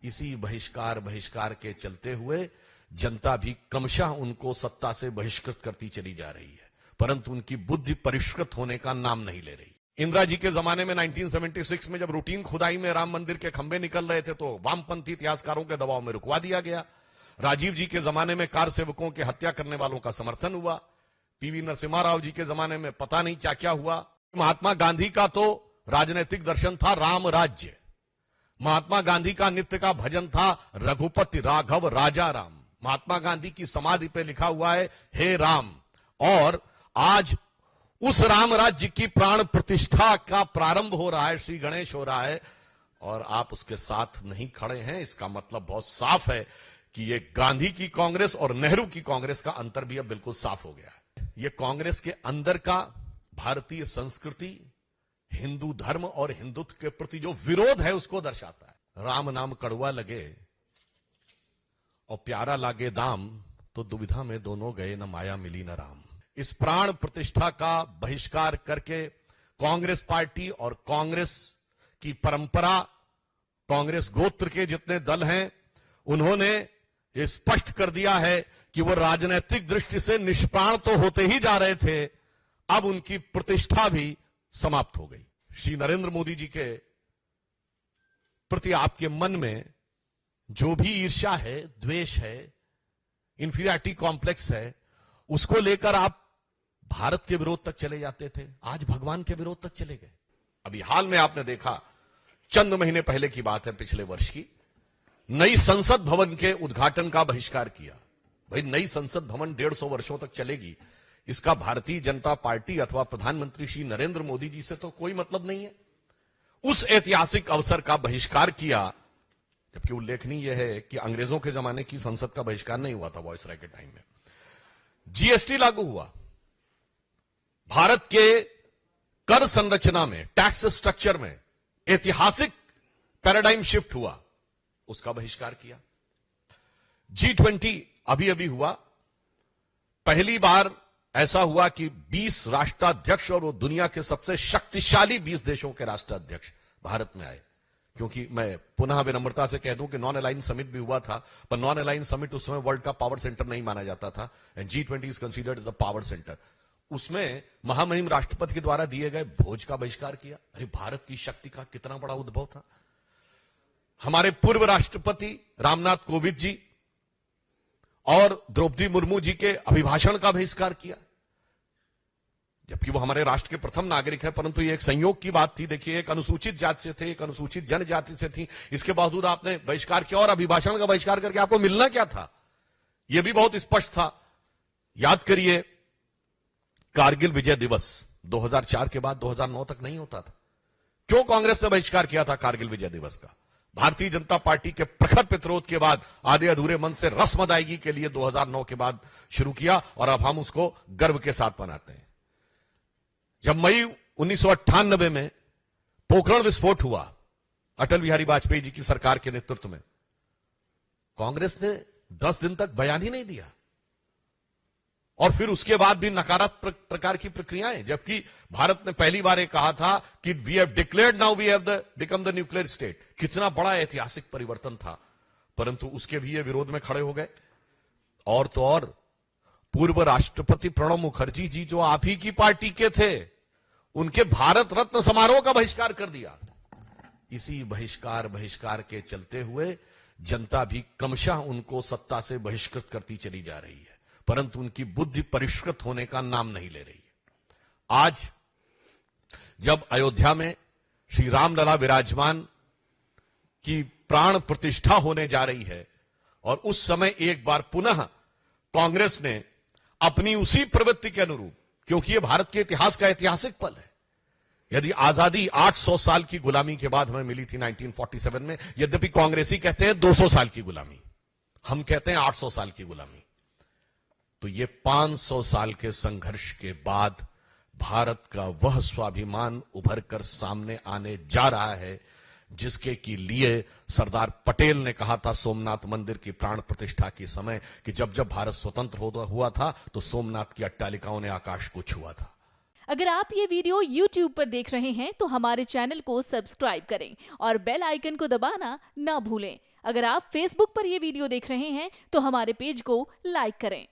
इसी बहिष्कार बहिष्कार के चलते हुए जनता भी क्रमशः उनको सत्ता से बहिष्कृत करती चली जा रही है, परंतु उनकी बुद्धि परिष्कृत होने का नाम नहीं ले रही। इंदिरा जी के जमाने में 1976 में जब रूटीन खुदाई में राम मंदिर के खंभे निकल रहे थे तो वामपंथी इतिहासकारों के दबाव में रुकवा दिया गया। राजीव जी के जमाने में कार सेवकों की हत्या करने वालों का समर्थन हुआ। पीवी नरसिम्हा राव जी के जमाने में पता नहीं क्या क्या हुआ। महात्मा गांधी का तो राजनीतिक दर्शन था राम राज्य। महात्मा गांधी का नित्य का भजन था रघुपति राघव राजा राम। महात्मा गांधी की समाधि पे लिखा हुआ है हे राम। और आज उस राम राज्य की प्राण प्रतिष्ठा का प्रारंभ हो रहा है, श्री गणेश हो रहा है, और आप उसके साथ नहीं खड़े हैं। इसका मतलब बहुत साफ है कि ये गांधी की कांग्रेस और नेहरू की कांग्रेस का अंतर भी अब बिल्कुल साफ हो गया है। ये कांग्रेस के अंदर का भारतीय संस्कृति, हिंदू धर्म और हिंदुत्व के प्रति जो विरोध है उसको दर्शाता है। राम नाम कड़वा लगे और प्यारा लागे दाम, तो दुविधा में दोनों गए, न माया मिली न राम। इस प्राण प्रतिष्ठा का बहिष्कार करके कांग्रेस पार्टी और कांग्रेस की परंपरा, कांग्रेस गोत्र के जितने दल हैं, उन्होंने ये स्पष्ट कर दिया है कि वो राजनीतिक दृष्टि से निष्प्राण तो होते ही जा रहे थे, अब उनकी प्रतिष्ठा भी समाप्त हो गई। श्री नरेंद्र मोदी जी के प्रति आपके मन में जो भी ईर्ष्या है, द्वेष है, इंफीरियरिटी कॉम्प्लेक्स है, उसको लेकर आप भारत के विरोध तक चले जाते थे, आज भगवान के विरोध तक चले गए। अभी हाल में आपने देखा, चंद महीने पहले की बात है, पिछले वर्ष की, नई संसद भवन के उद्घाटन का बहिष्कार किया। भाई नई संसद भवन 150 वर्षों तक चलेगी, इसका भारतीय जनता पार्टी अथवा प्रधानमंत्री श्री नरेंद्र मोदी जी से तो कोई मतलब नहीं है। उस ऐतिहासिक अवसर का बहिष्कार किया, जबकि उल्लेखनीय यह है कि अंग्रेजों के जमाने की संसद का बहिष्कार नहीं हुआ था वायसराय के टाइम में। जीएसटी लागू हुआ, भारत के कर संरचना में, टैक्स स्ट्रक्चर में ऐतिहासिक पैराडाइम शिफ्ट हुआ, उसका बहिष्कार किया। G20 अभी अभी हुआ, पहली बार ऐसा हुआ कि 20 राष्ट्राध्यक्ष और वो दुनिया के सबसे शक्तिशाली 20 देशों के राष्ट्राध्यक्ष भारत में आए। क्योंकि मैं पुनः विनम्रता से कह दूं कि नॉन अलाइन समिट भी हुआ था, पर नॉन अलाइन समिट उस समय वर्ल्ड का पावर सेंटर नहीं माना जाता था, and G20 is considered the power centre. उसमें महामहिम राष्ट्रपति के द्वारा दिए गए भोज का बहिष्कार किया। अरे भारत की शक्ति का कितना बड़ा उद्भव था। हमारे पूर्व राष्ट्रपति रामनाथ कोविंद जी और द्रौपदी मुर्मू जी के अभिभाषण का बहिष्कार किया, जबकि वो हमारे राष्ट्र के प्रथम नागरिक है, परंतु ये एक संयोग की बात थी। देखिए, एक अनुसूचित जाति से थे, एक अनुसूचित जनजाति से थी, इसके बावजूद आपने बहिष्कार किया, और अभिभाषण का बहिष्कार करके आपको मिलना क्या था, यह भी बहुत स्पष्ट था। याद करिए, कारगिल विजय दिवस 2004 के बाद 2009 तक नहीं होता था। क्यों कांग्रेस ने बहिष्कार किया था कारगिल विजय दिवस का? भारतीय जनता पार्टी के प्रखर प्रतिरोध के बाद आधे अधूरे मन से रस्म अदायगी के लिए 2009 के बाद शुरू किया, और अब हम उसको गर्व के साथ मनाते हैं। जब मई 1998 में पोखरण विस्फोट हुआ अटल बिहारी वाजपेयी जी की सरकार के नेतृत्व में, कांग्रेस ने 10 दिन तक बयान ही नहीं दिया, और फिर उसके बाद भी नकारात्मक प्रकार की प्रक्रियाएं, जबकि भारत ने पहली बार ये कहा था कि we have declared now we have become the nuclear state. कितना बड़ा ऐतिहासिक परिवर्तन था, परंतु उसके भी ये विरोध में खड़े हो गए। और तो और पूर्व राष्ट्रपति प्रणब मुखर्जी जी, जो आप ही की पार्टी के थे, उनके भारत रत्न समारोह का बहिष्कार कर दिया। इसी बहिष्कार बहिष्कार के चलते हुए जनता भी क्रमशः उनको सत्ता से बहिष्कृत करती चली जा रही है, परंतु उनकी बुद्धि परिष्कृत होने का नाम नहीं ले रही है। आज जब अयोध्या में श्री रामलला विराजमान की प्राण प्रतिष्ठा होने जा रही है, और उस समय एक बार पुनः कांग्रेस ने अपनी उसी प्रवृत्ति के अनुरूप, क्योंकि यह भारत के इतिहास का ऐतिहासिक पल है। यदि आजादी 800 साल की गुलामी के बाद हमें मिली थी 1947 में, यद्यपि कांग्रेसी कहते हैं 200 साल की गुलामी, हम कहते हैं 800 साल की गुलामी, तो ये 500 साल के संघर्ष के बाद भारत का वह स्वाभिमान उभर कर सामने आने जा रहा है, जिसके के लिए सरदार पटेल ने कहा था सोमनाथ मंदिर की प्राण प्रतिष्ठा के समय कि जब जब भारत स्वतंत्र हुआ था तो सोमनाथ की अट्टालिकाओं ने आकाश को छुआ था। अगर आप ये वीडियो YouTube पर देख रहे हैं तो हमारे चैनल को सब्सक्राइब करें और बेल आइकन को दबाना ना भूलें। अगर आप फेसबुक पर यह वीडियो देख रहे हैं तो हमारे पेज को लाइक करें।